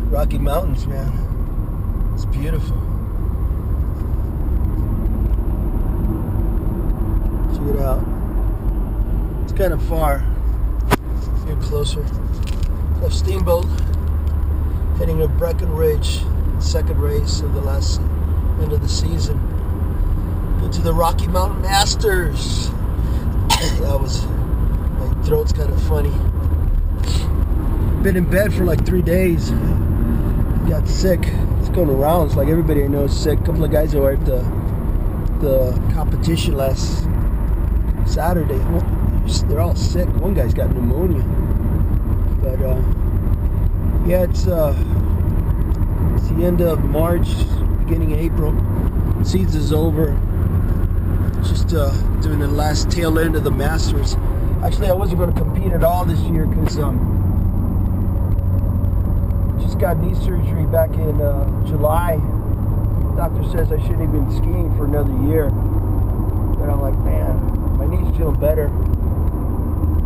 Rocky Mountains, man. It's beautiful. Check it out. It's kind of far. Here closer. So Steamboat heading to Breckenridge, second race of the last end of the season. Go to the Rocky Mountain Masters. That was, my throat's kind of funny. Been in bed for like 3 days. Got sick. It's going around. It's like everybody I know is sick. A couple of guys that were at the competition last Saturday. They're all sick. One guy's got pneumonia. But yeah, it's the end of March, beginning of April. Season is over. Just doing the last tail end of the Masters. Actually, I wasn't going to compete at all this year because just got knee surgery back in July. Doctor says I shouldn't have been skiing for another year. But I'm like, man, my knee's feeling better.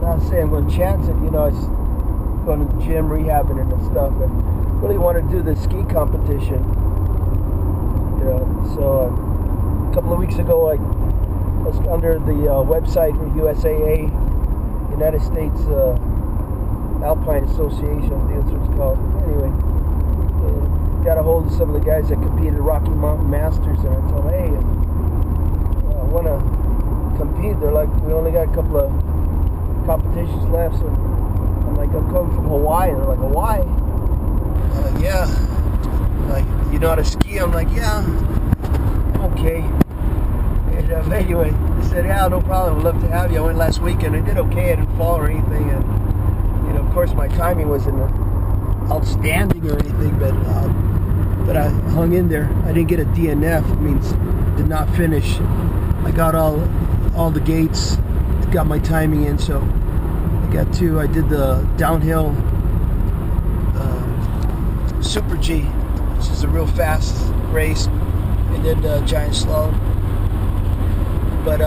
Not saying I'm going to chance it, you know. I was going to the gym, rehabbing it and stuff, but really want to do the ski competition. You know, so a couple of weeks ago, I was under the website for USAA, United States Alpine Association, I think that's what it's called. Anyway, got a hold of some of the guys that competed at Rocky Mountain Masters, and I told them, hey, I want to compete. They're like, we only got a couple of competitions left, so I'm like, I'm coming from Hawaii. They're like, Hawaii? I'm like, yeah. Like, you know how to ski? I'm like, yeah. Okay. And anyway, they said, yeah, no problem. We'd love to have you. I went last weekend. I did okay. I didn't fall or anything. And, you know, of course, my timing wasn't outstanding or anything, but I hung in there. I didn't get a DNF. It means did not finish. I got all the gates. Got my timing in, so I got two. I did the downhill Super G, which is a real fast race, and then the giant slalom. But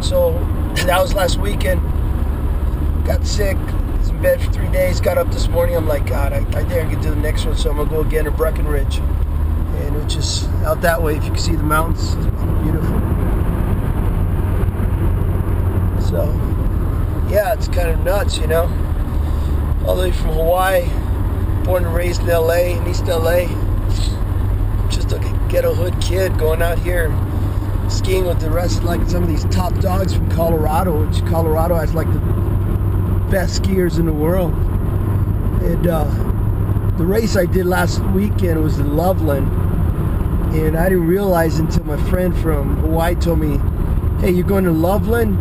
so that was last weekend. Got sick, was in bed for 3 days. Got up this morning. I'm like, God, I think I can do the next one, so I'm gonna go again to Breckenridge, and it's just out that way. If you can see the mountains, it's beautiful. So, yeah, it's kind of nuts, you know. All the way from Hawaii, born and raised in LA, in East LA. Just a ghetto hood kid going out here skiing with the rest, like some of these top dogs from Colorado, which Colorado has like the best skiers in the world. And the race I did last weekend was in Loveland, and I didn't realize until my friend from Hawaii told me, hey, you're going to Loveland?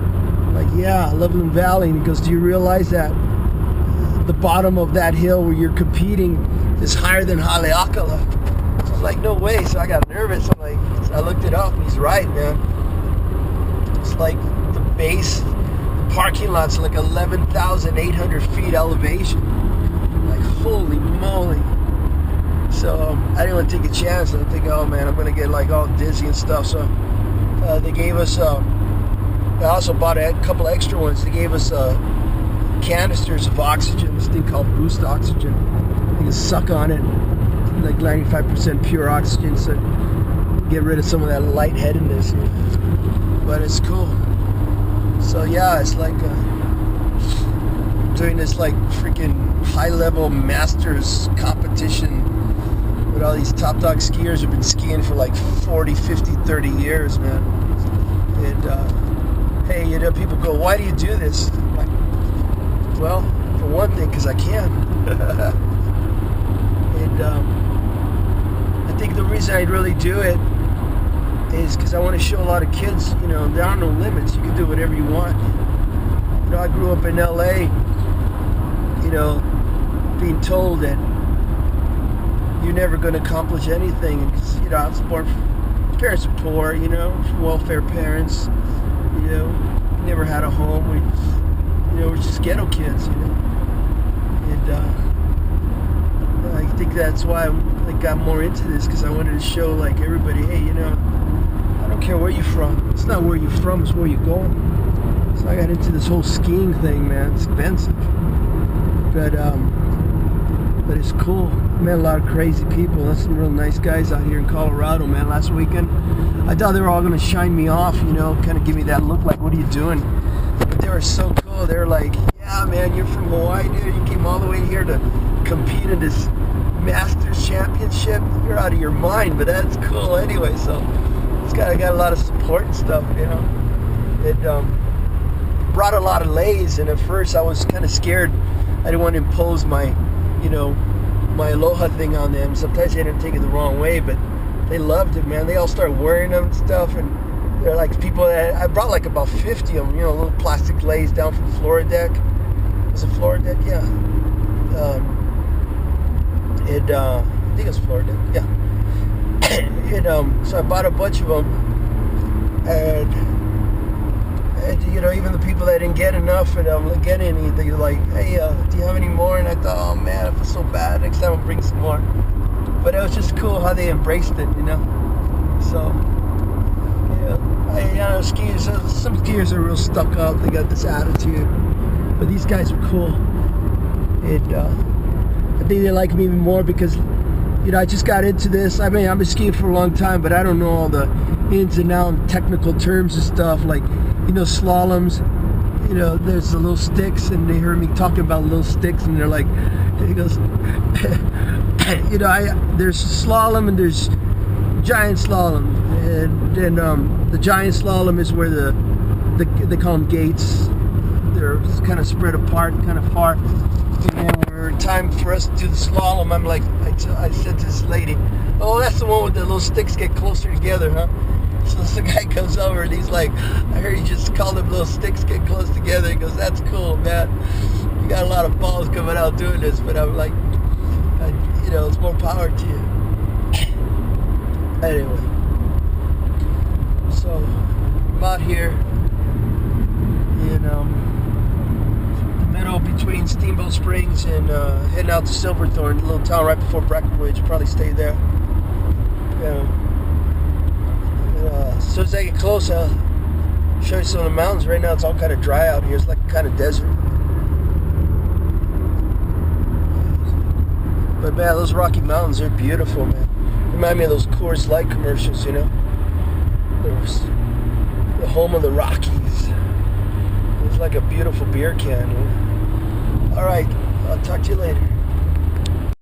Like, yeah, Loveland Valley. And he goes, do you realize that the bottom of that hill where you're competing is higher than Haleakala? So I'm like, no way. So I got nervous. I'm like, so I looked it up, and he's right, man. It's like the base, the parking lot's like 11,800 feet elevation. Like, holy moly. So I didn't want to take a chance. I think, oh man, I'm going to get like all dizzy and stuff. So they gave us I also bought a couple extra ones. They gave us canisters of oxygen, this thing called Boost Oxygen. You can suck on it, like 95% pure oxygen, so get rid of some of that lightheadedness. But it's cool. So yeah, it's like doing this like freaking high-level masters competition with all these top dog skiers who've been skiing for like 40, 50, 30 years, man. And hey, you know, people go, why do you do this? I'm like, well, for one thing, because I can. And I think the reason I really do it is because I want to show a lot of kids, you know, there are no limits. You can do whatever you want. You know, I grew up in LA, you know, being told that you're never going to accomplish anything. And, you know, I was born from parents are poor, you know, from welfare parents. You know, never had a home. We, you know, we're just ghetto kids, you know. And I think that's why I got more into this, because I wanted to show like everybody, hey, you know, I don't care where you're from. It's not where you're from, it's where you're going. So I got into this whole skiing thing, man. It's expensive. But it's cool. Met a lot of crazy people. There's some real nice guys out here in Colorado, man. Last weekend, I thought they were all gonna shine me off, you know, kind of give me that look like, what are you doing? But they were so cool. They were like, yeah, man, you're from Hawaii, dude. You came all the way here to compete in this Masters Championship. You're out of your mind, but that's cool anyway. So it's got a lot of support and stuff, you know. It brought a lot of lays, and at first I was kind of scared. I didn't want to impose my, you know, my ALOHA thing on them. Sometimes they didn't take it the wrong way, but they loved it, man. They all started wearing them and stuff, and they're like people that I brought like about 50 of them, you know, little plastic lays down from the floor deck. Was it floor deck? Yeah. I think it was floor deck. Yeah. So I bought a bunch of them, and you know, even the people that didn't get enough and get any, they're like, hey, do you have any more? And I thought, oh man, I feel so bad. Next time I'll bring some more. But it was just cool how they embraced it, you know. So yeah, you know, skiers. Some skiers are real stuck up. They got this attitude, but these guys are cool. I think they like me even more because, you know, I just got into this. I mean, I've been skiing for a long time, but I don't know all the ins and outs, technical terms and stuff. Like, you know, slaloms, you know, there's the little sticks, and they heard me talking about little sticks, and they're like, he goes, you know, there's slalom and there's giant slalom, and then the giant slalom is where they call them gates. They're kind of spread apart, kind of far. And then when it's time for us to do the slalom, I'm like, I said to this lady, oh, that's the one with the little sticks get closer together, huh? So the guy comes over and he's like, I heard you just call them little sticks get close together. He goes, that's cool, man. You got a lot of balls coming out doing this. But I'm like, you know, it's more power to you. Anyway, so I'm out here in the middle between Steamboat Springs and heading out to Silverthorne, a little town right before Breckenridge. Probably stay there. As soon as I get close, I'll show you some of the mountains. Right now it's all kind of dry out here. It's like kind of desert. But man, those Rocky Mountains are beautiful, man. Remind me of those Coors Light commercials, you know? There's the home of the Rockies. It's like a beautiful beer can. Alright, I'll talk to you later.